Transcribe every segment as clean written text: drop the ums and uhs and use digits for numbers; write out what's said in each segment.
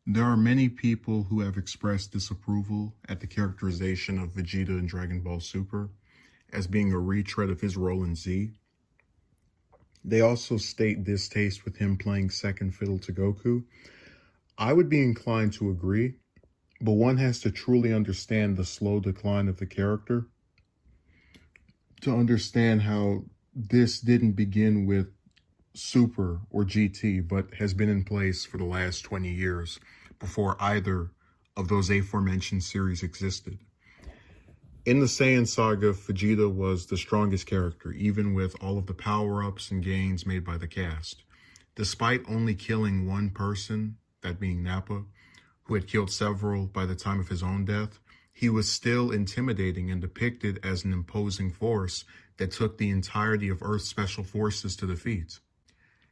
There are many people who have expressed disapproval at the characterization of Vegeta in Dragon Ball Super as being a retread of his role in Z. They also state distaste with him playing second fiddle to Goku. I would be inclined to agree, but one has to truly understand the slow decline of the character to understand how this didn't begin with Super or GT, but has been in place for the last 20 years before either of those aforementioned series existed. In the Saiyan saga, Vegeta was the strongest character, even with all of the power-ups and gains made by the cast. Despite only killing one person, that being Nappa, who had killed several by the time of his own death, he was still intimidating and depicted as an imposing force that took the entirety of Earth's special forces to defeat.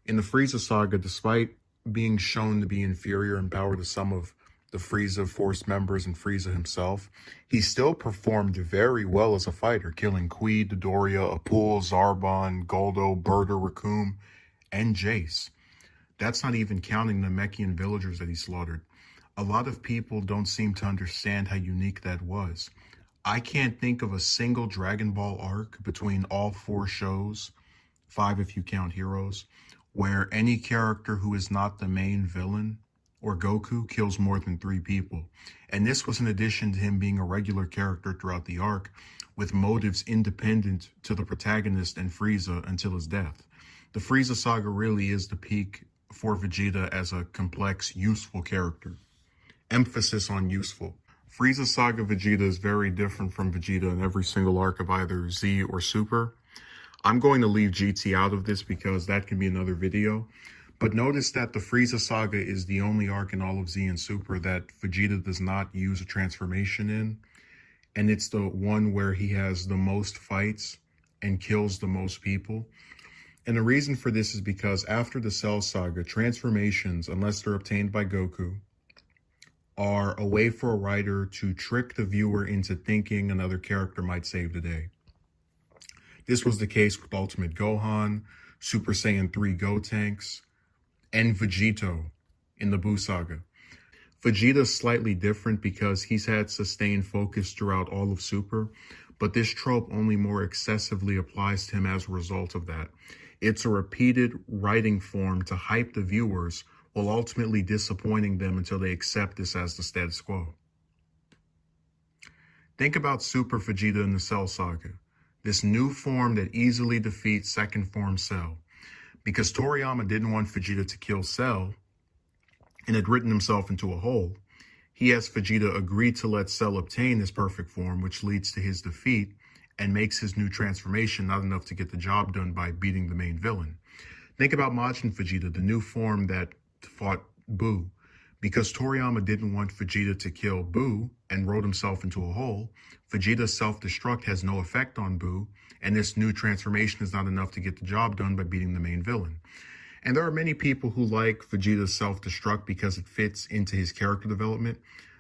In the Frieza saga, despite being shown to be inferior in power to some of the Frieza Force members and Frieza himself, he still performed very well as a fighter, killing Kui, Dodoria, Apul, Zarbon, Goldo, Berta, Raccoon, and Jace. That's not even counting the Namekian villagers that he slaughtered. A lot of people don't seem to understand how unique that was. I can't think of a single Dragon Ball arc between all four shows, 5 if you count Heroes, where any character who is not the main villain or Goku kills more than 3 people. And this was in addition to him being a regular character throughout the arc, with motives independent to the protagonist and Frieza until his death. The Frieza saga really is the peak for Vegeta as a complex, useful character. Emphasis on useful. Frieza saga Vegeta is very different from Vegeta in every single arc of either Z or Super. I'm going to leave GT out of this because that can be another video. But notice that the Frieza saga is the only arc in all of Z and Super that Vegeta does not use a transformation in. And it's the one where he has the most fights and kills the most people. And the reason for this is because after the Cell saga, transformations, unless they're obtained by Goku, are a way for a writer to trick the viewer into thinking another character might save the day. This was the case with Ultimate Gohan, Super Saiyan 3 Gotenks, and Vegito in the Buu saga. Vegeta's slightly different because he's had sustained focus throughout all of Super, but this trope only more excessively applies to him as a result of that. It's a repeated writing form to hype the viewers while ultimately disappointing them until they accept this as the status quo. Think about Super Vegeta in the Cell saga, this new form that easily defeats second form Cell. Because Toriyama didn't want Vegeta to kill Cell and had written himself into a hole, he has Vegeta agree to let Cell obtain his perfect form, which leads to his defeat and makes his new transformation not enough to get the job done by beating the main villain. Think about Majin Vegeta, the new form that fought Buu. Because Toriyama didn't want Vegeta to kill Buu and wrote himself into a hole, Vegeta's self-destruct has no effect on Buu, and this new transformation is not enough to get the job done by beating the main villain. And there are many people who like Vegeta's self-destruct because it fits into his character development,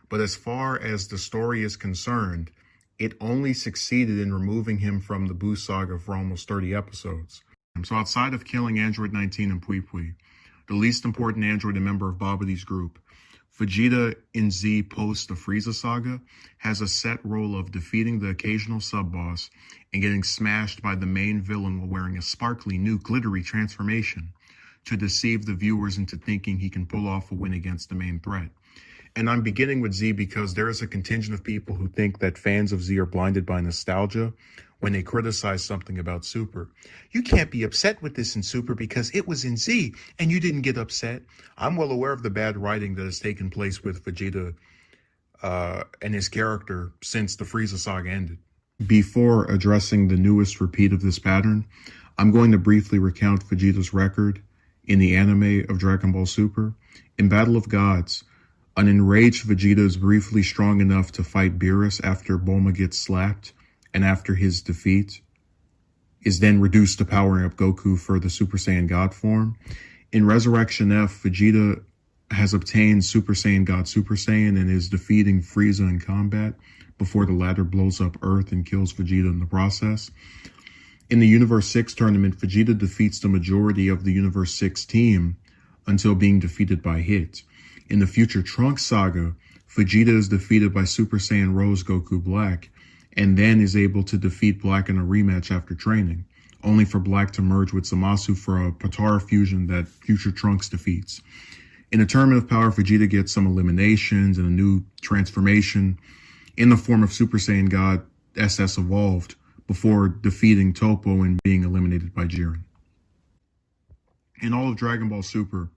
but as far as the story is concerned, it only succeeded in removing him from the Buu saga for almost 30 episodes. So outside of killing Android 19 and Pui Pui, the least important android and member of Babidi's group, Vegeta in Z post the Frieza saga has a set role of defeating the occasional sub-boss and getting smashed by the main villain while wearing a sparkly new glittery transformation to deceive the viewers into thinking he can pull off a win against the main threat. And I'm beginning with Z because there is a contingent of people who think that fans of Z are blinded by nostalgia when they criticize something about Super. You can't be upset with this in Super because it was in Z and you didn't get upset. I'm well aware of the bad writing that has taken place with Vegeta and his character since the Frieza saga ended. Before addressing the newest repeat of this pattern, I'm going to briefly recount Vegeta's record in the anime of Dragon Ball Super. In Battle of Gods, an enraged Vegeta is briefly strong enough to fight Beerus after Bulma gets slapped, and after his defeat, is then reduced to powering up Goku for the Super Saiyan God form. In Resurrection F, Vegeta has obtained Super Saiyan God Super Saiyan and is defeating Frieza in combat before the latter blows up Earth and kills Vegeta in the process. In the Universe 6 tournament, Vegeta defeats the majority of the Universe 6 team until being defeated by Hit. In the future Trunks saga, Vegeta is defeated by Super Saiyan Rose Goku Black, and then is able to defeat Black in a rematch after training, only for Black to merge with Zamasu for a Potara fusion that future Trunks defeats. In a Tournament of Power, Vegeta gets some eliminations and a new transformation in the form of Super Saiyan God SS Evolved before defeating Toppo and being eliminated by Jiren. In all of Dragon Ball Super,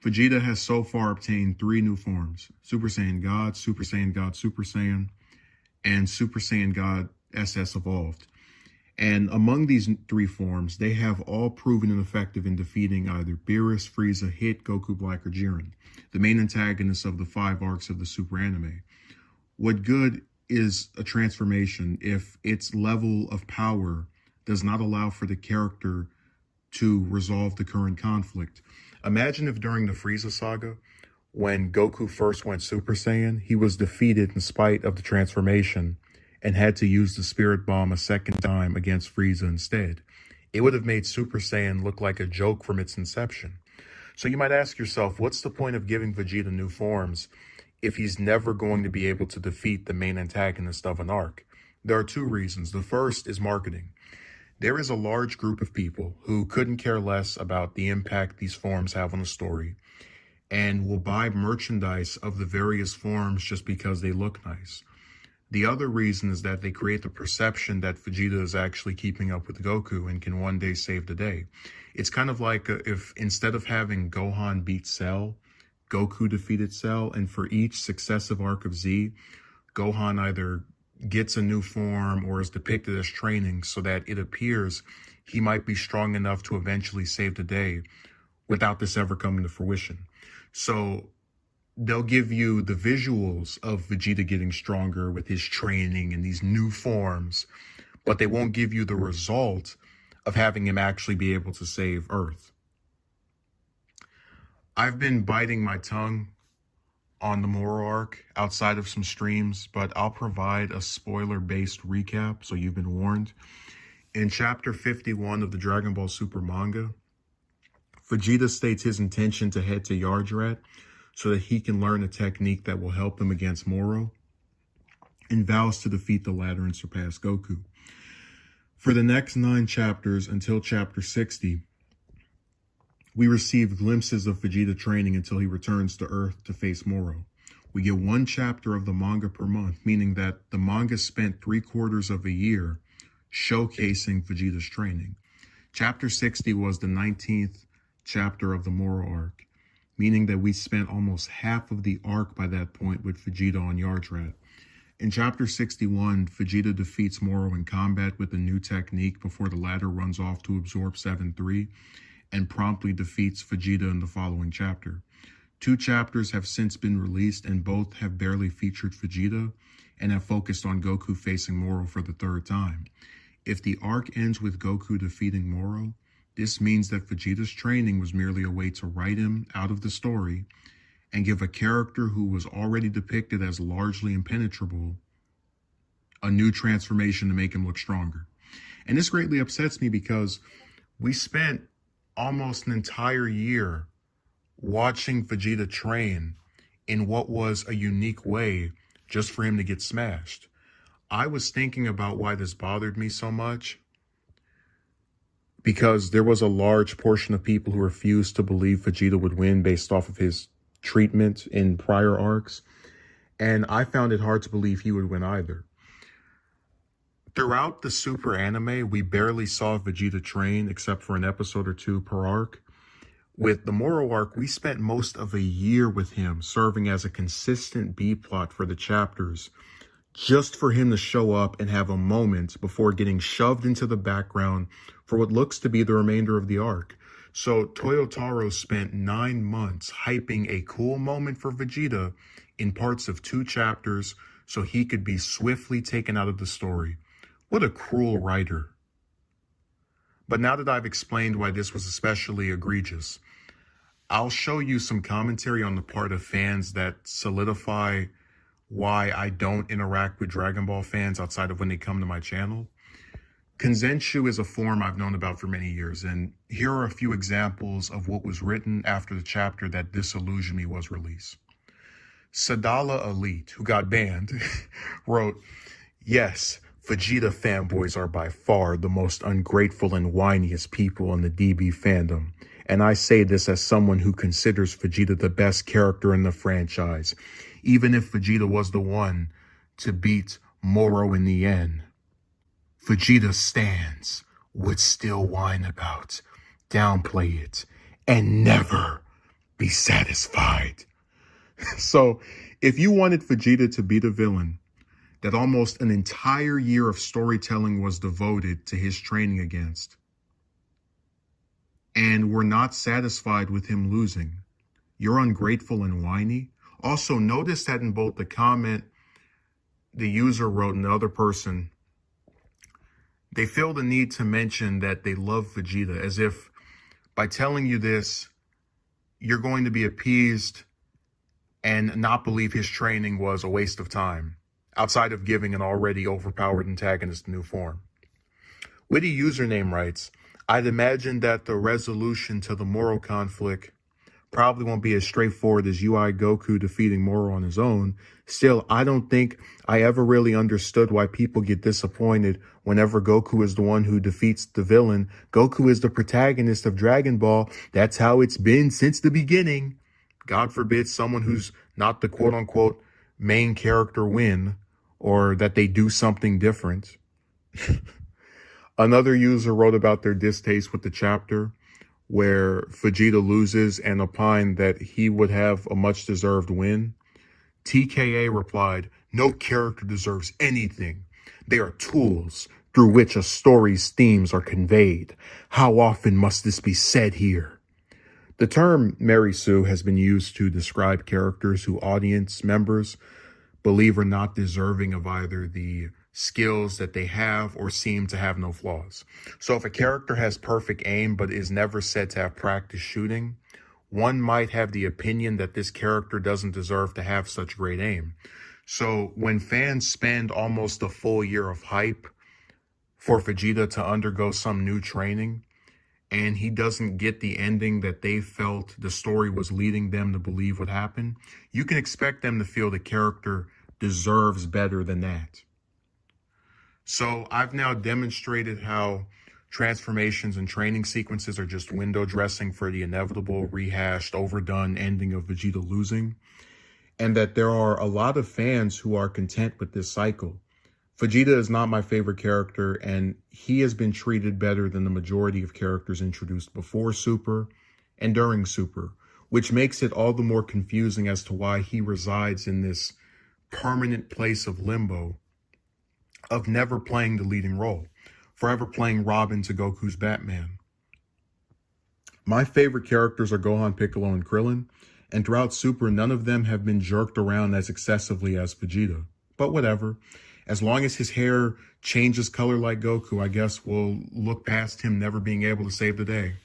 Vegeta has so far obtained 3 new forms: Super Saiyan God, Super Saiyan God Super Saiyan, and Super Saiyan God SS Evolved. And among these 3 forms, they have all proven ineffective in defeating either Beerus, Frieza, Hit, Goku Black, or Jiren, the main antagonists of the 5 arcs of the Super Anime. What good is a transformation if its level of power does not allow for the character to resolve the current conflict? Imagine if during the Frieza saga, when Goku first went Super Saiyan, he was defeated in spite of the transformation and had to use the Spirit Bomb a second time against Frieza instead. It would have made Super Saiyan look like a joke from its inception. So you might ask yourself, what's the point of giving Vegeta new forms if he's never going to be able to defeat the main antagonist of an arc? There are 2 reasons. The first is marketing. There is a large group of people who couldn't care less about the impact these forms have on the story and will buy merchandise of the various forms just because they look nice. The other reason is that they create the perception that Vegeta is actually keeping up with Goku and can one day save the day. It's kind of like if instead of having Gohan beat Cell, Goku defeated Cell, and for each successive arc of Z, Gohan either gets a new form or is depicted as training so that it appears he might be strong enough to eventually save the day without this ever coming to fruition. So they'll give you the visuals of Vegeta getting stronger with his training and these new forms, but they won't give you the result of having him actually be able to save Earth. I've been biting my tongue on the Moro arc outside of some streams, but I'll provide a spoiler-based recap, so you've been warned. In Chapter 51 of the Dragon Ball Super manga, Vegeta states his intention to head to Yardrat so that he can learn a technique that will help him against Moro, and vows to defeat the latter and surpass Goku. For the next 9 chapters until chapter 60, we receive glimpses of Vegeta training until he returns to Earth to face Moro. We get 1 chapter of the manga per month, meaning that the manga spent 3/4 of a year showcasing Vegeta's training. Chapter 60 was the 19th chapter of the Moro arc, meaning that we spent almost half of the arc by that point with Vegeta on Yardrat. In Chapter 61, Vegeta defeats Moro in combat with a new technique before the latter runs off to absorb 7-3 and promptly defeats Vegeta in the following chapter. 2 chapters have since been released and both have barely featured Vegeta and have focused on Goku facing Moro for the 3rd time. If the arc ends with Goku defeating Moro, this means that Vegeta's training was merely a way to write him out of the story and give a character who was already depicted as largely impenetrable a new transformation to make him look stronger. And this greatly upsets me because we spent almost an entire year watching Vegeta train in what was a unique way just for him to get smashed. I was thinking about why this bothered me so much, because there was a large portion of people who refused to believe Vegeta would win based off of his treatment in prior arcs, and I found it hard to believe he would win either. Throughout the Super anime, we barely saw Vegeta train except for an episode or 2 per arc. With the Moro arc, we spent most of a year with him, serving as a consistent B-plot for the chapters, just for him to show up and have a moment before getting shoved into the background for what looks to be the remainder of the arc. So Toyotaro spent 9 months hyping a cool moment for Vegeta in parts of 2 chapters so he could be swiftly taken out of the story. What a cruel writer. But now that I've explained why this was especially egregious, I'll show you some commentary on the part of fans that solidify why I don't interact with Dragon Ball fans outside of when they come to my channel. Kensenshu is a form I've known about for many years, and here are a few examples of what was written after the chapter that disillusioned me was released. Sadala Elite, who got banned, wrote, "Yes, Vegeta fanboys are by far the most ungrateful and whiniest people in the DB fandom. And I say this as someone who considers Vegeta the best character in the franchise, even if Vegeta was the one to beat Moro in the end. Vegeta stands would still whine about, downplay it, and never be satisfied." So, if you wanted Vegeta to be the villain that almost an entire year of storytelling was devoted to his training against, and were not satisfied with him losing, you're ungrateful and whiny. Also, notice that in both the comment the user wrote and the other person, they feel the need to mention that they love Vegeta, as if by telling you this, you're going to be appeased and not believe his training was a waste of time, outside of giving an already overpowered antagonist a new form. Witty username writes, "I'd imagine that the resolution to the Moro conflict probably won't be as straightforward as UI Goku defeating Moro on his own. Still, I don't think I ever really understood why people get disappointed whenever Goku is the one who defeats the villain. Goku is the protagonist of Dragon Ball. That's how it's been since the beginning. God forbid someone who's not the quote-unquote main character win, or that they do something different." Another user wrote about their distaste with the chapter where Vegeta loses and opined that he would have a much-deserved win. TKA replied, "No character deserves anything. They are tools through which a story's themes are conveyed. How often must this be said here?" The term Mary Sue has been used to describe characters who audience members believe are not deserving of either the skills that they have or seem to have no flaws. So if a character has perfect aim but is never said to have practiced shooting, one might have the opinion that this character doesn't deserve to have such great aim. So when fans spend almost a full year of hype for Vegeta to undergo some new training, and he doesn't get the ending that they felt the story was leading them to believe would happen, you can expect them to feel the character deserves better than that. So I've now demonstrated how transformations and training sequences are just window dressing for the inevitable, rehashed, overdone ending of Vegeta losing, and that there are a lot of fans who are content with this cycle. Vegeta is not my favorite character, and he has been treated better than the majority of characters introduced before Super and during Super, which makes it all the more confusing as to why he resides in this permanent place of limbo, of never playing the leading role, forever playing Robin to Goku's Batman. My favorite characters are Gohan, Piccolo, and Krillin, and throughout Super, none of them have been jerked around as excessively as Vegeta. But whatever. As long as his hair changes color like Goku, I guess we'll look past him never being able to save the day.